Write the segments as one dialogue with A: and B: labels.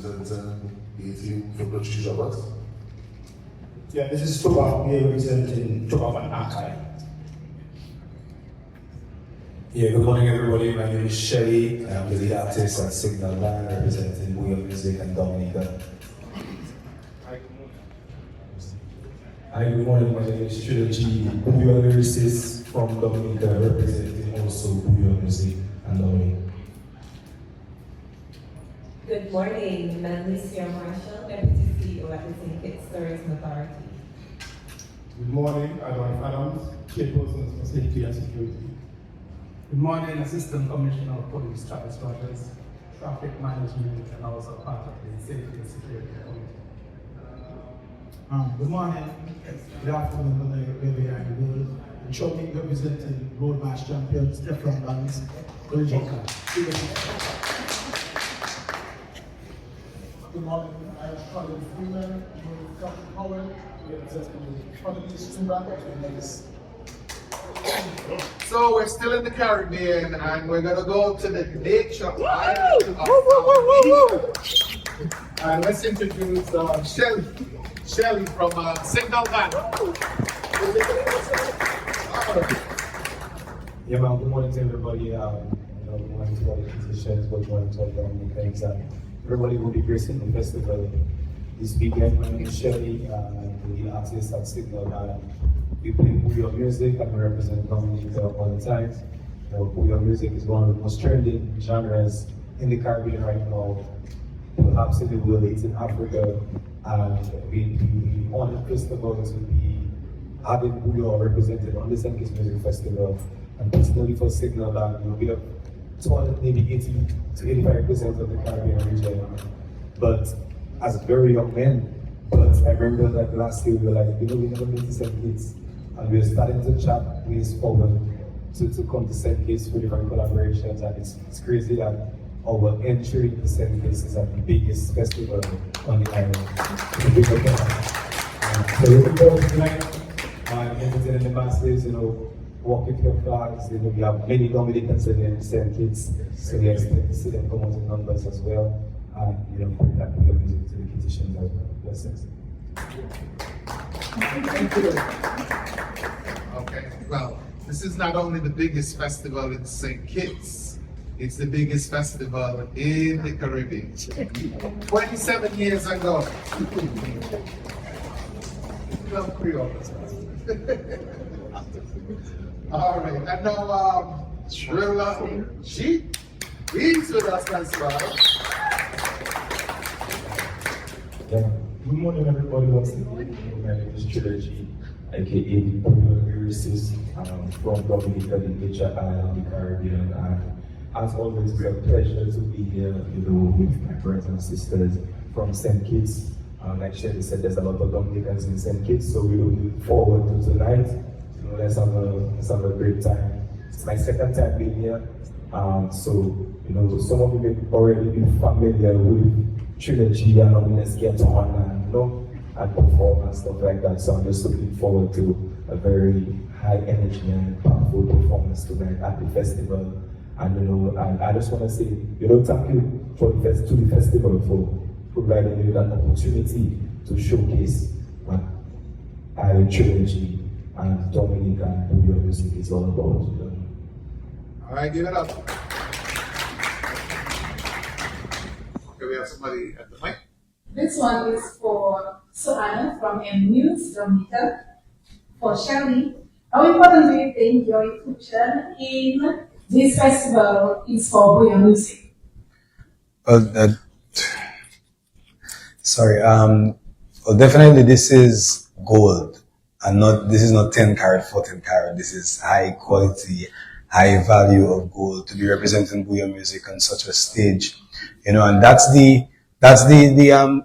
A: representing the team from the Trilla.
B: Yeah, this is Trilla. We are representing Trilla and Archive.
C: Yeah, good morning everybody. My name is Shelly. I'm the lead artist at Signal Line, representing Bouyon Music and Dominica. Hi, good morning. My name is Trilla, Bouyon lyricist from Dominica, representing also Bouyon Music and Dominica.
D: Good morning, Melissa Marshall, Deputy CEO at the St. Kitts Tourism Authority.
B: Good morning, Adolf Adams, Chairperson for Safety and Security.
E: Good morning, Assistant Commissioner of Police Travis Rogers, Traffic Management, and also part of the Safety and Security Committee.
F: Good morning, good afternoon, wherever you are in the world. I'm showing representing Road March champions, Stefan Banks, Dominica.
G: Good morning, I'm Colin Freeman, with Dr. Howard, representing these two rappers.
H: So we're still in the Caribbean and we're gonna go to the nature island of and let's introduce Shelly from Signal Line.
C: Yeah, man, good morning to everybody. Good morning to all the musicians, good morning to all the Dominicans. Everybody will be gracing the festival this weekend. My name is Shelly, I'm the lead artist at Signal. We play Bouyon music and we represent Dominica all the time. Bouyon music is one of the most trending genres in the Caribbean right now, perhaps in the world. It's in Africa, and we on the festival to be having Bouyon represented on the St. Kitts Music Festival. And personally for Signal, we have 200, maybe 80 to 85% of the Caribbean region. But as a very young man, but I remember that last year we were like, we never been to St. Kitts. And we're starting to chat ways forward to come to St. Kitts for different collaborations. And it's crazy that our entry into St. Kitts is at the biggest festival on the island. So looking forward to tonight, entertaining the masses, walk with your flags. We have many Dominicans in St. Kitts, so we expect to see them come out in numbers as well. And bring that Bouyon music to the Kittitians as well. Blessings.
H: Thank you. Okay, well, this is not only the biggest festival in St. Kitts, it's the biggest festival in the Caribbean. 27 years ago. Love Creole. All right, and now Trilla, he's with us as well.
C: Yeah. Good morning, everybody. Once again, my name is Trilla, aka the Bouyon lyricist from Dominica, the nature island, the Caribbean. And as always, it's a pleasure to be here, with my brothers and sisters from St. Kitts. Like Shelly said, there's a lot of Dominicans in St. Kitts, so we're looking forward to tonight. Let's have a great time. It's my second time being here. So some of you may already be familiar with Trilla and let's get on and perform and stuff like that. So I'm just looking forward to a very high energy and powerful performance tonight at the festival. And and I just want to say, thank you to the festival for providing me that opportunity to showcase what Trilla and Dominica and Bouyon music is all about.
H: All right, give it up. Okay, we have somebody at the mic.
I: This one is for Soana from M News, Dominica. For Shelly, how important do you think your inclusion in this festival is for Bouyon music?
J: Well, definitely this is gold, and this is not 10 carat, 14 carat. This is high quality, high value of gold to be representing Bouyon music on such a stage, and that's the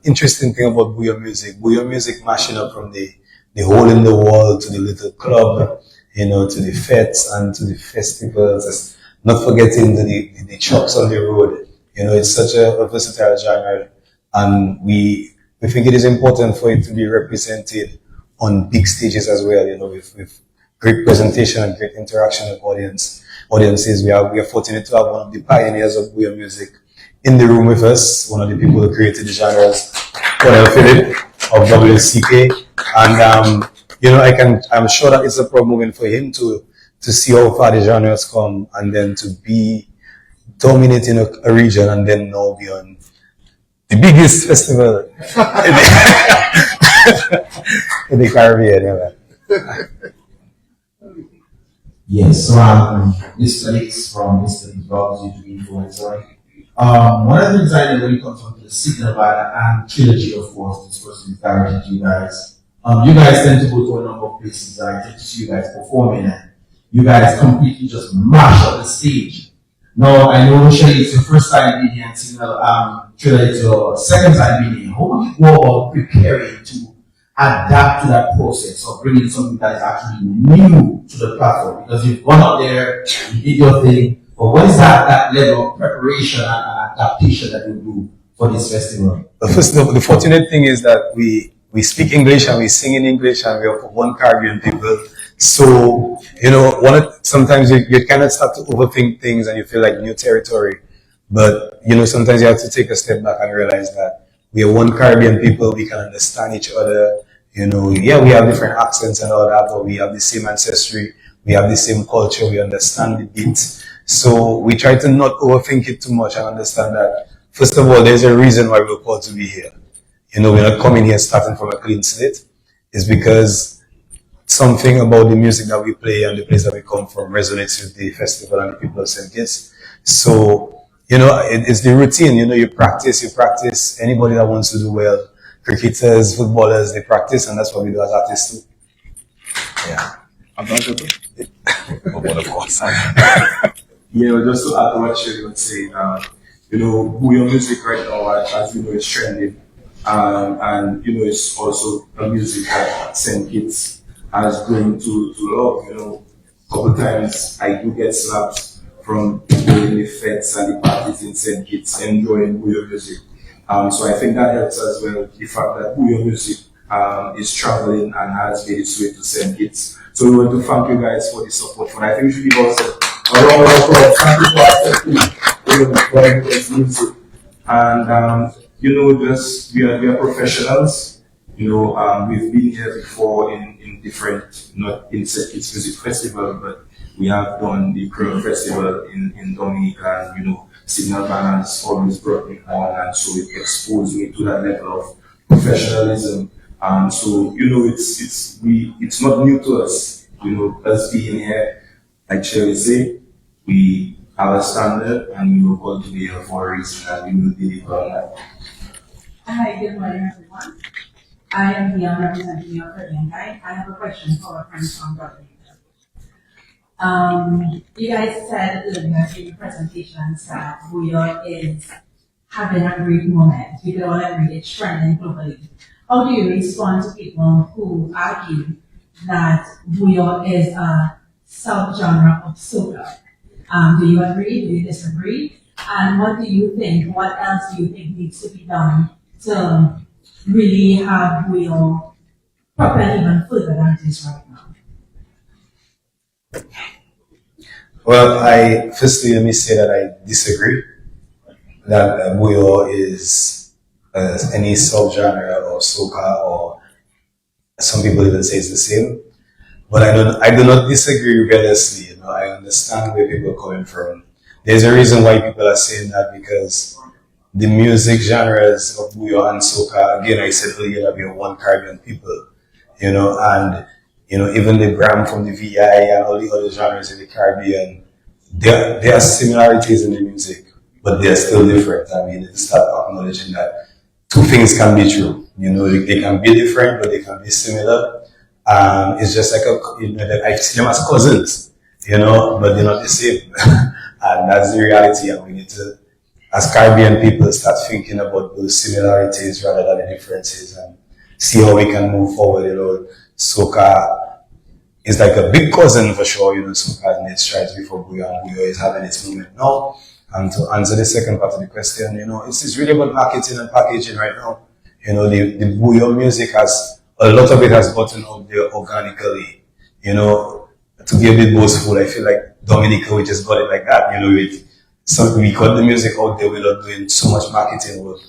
J: interesting thing about Bouyon music. Bouyon music mashing up from the hole in the wall to the little club, to the fetes and to the festivals, not forgetting the trucks on the road. It's such a versatile genre, and we think it is important for it to be represented on big stages as well, with great presentation and great interaction with audiences. We are fortunate to have one of the pioneers of Bouyon music in the room with us, one of the people who created the genres, Colonel Philip of WCK. And, I'm sure that it's a proud moment for him to see how far the genres come and then to be dominating a region and then now be on the biggest festival in the Caribbean.
K: Yes, so Mr. Leaks from Mr. Brbptv influencer. One of the things I know when it comes to the signal band and trilogy, of course, this person is directed to you guys. You guys tend to go to a number of places. I tend to see you guys performing, and you guys completely just mash up the stage. Now, I know Shelly, it's your first time being here and Signal, Trilla, it's your second time being here. How would you go about preparing to adapt to that process of bringing something that is actually new to the platform? Because you've gone out there, you did your thing, but what is that level of preparation and adaptation that you do for this festival?
J: First, the fortunate thing is that we speak English and we sing in English and we are one Caribbean people. So, sometimes you kind of start to overthink things and you feel like new territory. But, sometimes you have to take a step back and realize that we are one Caribbean people, we can understand each other. We have different accents and all that, but we have the same ancestry, we have the same culture, we understand the beats. So we try to not overthink it too much and understand that, first of all, there's a reason why we're called to be here. We're not coming here starting from a clean slate. It's because something about the music that we play and the place that we come from resonates with the festival and the people of St. Kitts. So, it's the routine. You practice. Anybody that wants to do well, cricketers, footballers, they practice, and that's what we do as artists too. Yeah.
C: Of course. Just to add to what Shelly was saying, Bouyon music right now, as you know, is trending. And it's also a music that St. Kitts has grown to love. A couple times I do get snaps from people in the feds and the parties in St. Kitts enjoying Bouyon music. So I think that helps as well, the fact that Bouyon music is traveling and has made its way to St. Kitts. So we want to thank you guys for the support. And I think we should give also a round of applause. Thank you for accepting this music. And we are professionals. We've been here before in different, not in St. Kitts Music Festival, but we have done the Creole Festival in Dominica, and Signal Band has always brought me on, and so it exposed me to that level of professionalism. So it's not new to us. Us being here, like Shelly say, we have a standard, and we will go to be here for a reason, and we will deliver on that.
I: Hi, good morning, everyone. I am Bouyon representing your Caribbean guide. I have a question for our friends from Dominica. You guys said earlier in your presentations that Bouyon is having a great moment. We can all agree it's trending globally. How do you respond to people who argue that Bouyon is a subgenre of soca? Do you agree? Do you disagree? And what do you think? What else do you think needs to be done to really have Bouyon propel even further than it is right now?
J: Well, firstly, let me say that I disagree that Bouyon is any subgenre of soca, or some people even say it's the same. But I do not disagree rebelliously. I understand where people are coming from. There's a reason why people are saying that, because the music genres of Bouyon and soca, again, I said earlier that we are one Caribbean people, and even the Bram from the VI and all the other genres in the Caribbean, there are similarities in the music, but they're still different. We need to start acknowledging that two things can be true. They can be different, but they can be similar. It's just like I see them as cousins, but they're not the same. And that's the reality, and we need to, as Caribbean people, start thinking about those similarities rather than the differences, and see how we can move forward. Soca is like a big cousin for sure. Soca has made strides before Bouyon. Bouyon is having its moment now. And to answer the second part of the question, it's really about marketing and packaging right now. The Bouyon music a lot of it has gotten out there organically. To be a bit boastful, I feel like Dominica, we just got it like that, with So we got the music out there without doing so much marketing work.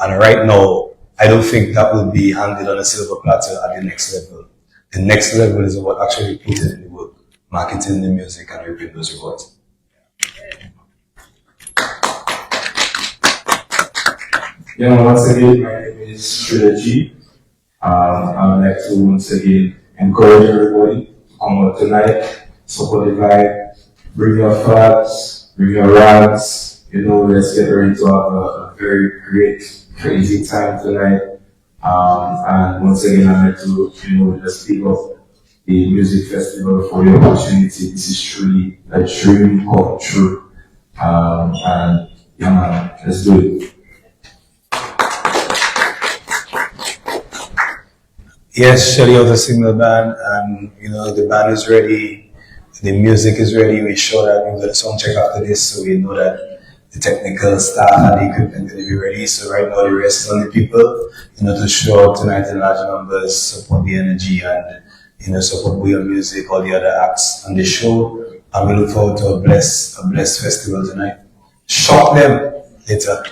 J: And right now, I don't think that will be handled on a silver platter at the next level. The next level is about actually putting in the work, marketing the music, and reaping those rewards.
C: Yeah, once again, my name is Trilla. I would like to once again encourage everybody to come out tonight, support the vibe, bring your flags, bring your rags, let's get ready to have a very great, crazy time tonight. And once again, I'd like to, just pick up the music festival for the opportunity. This is truly a dream come true. And yeah, man, let's do it.
J: Yes, Shelly of the Signal Band, and the band is ready, the music is ready. We show that we've got a sound check after this, so we know that the technical staff and the equipment going to be ready. So right now the rest is on the people, to show up tonight in large numbers, support the energy, and support Bouyon music, all the other acts on the show. And we look forward to a blessed festival tonight. Shock them later.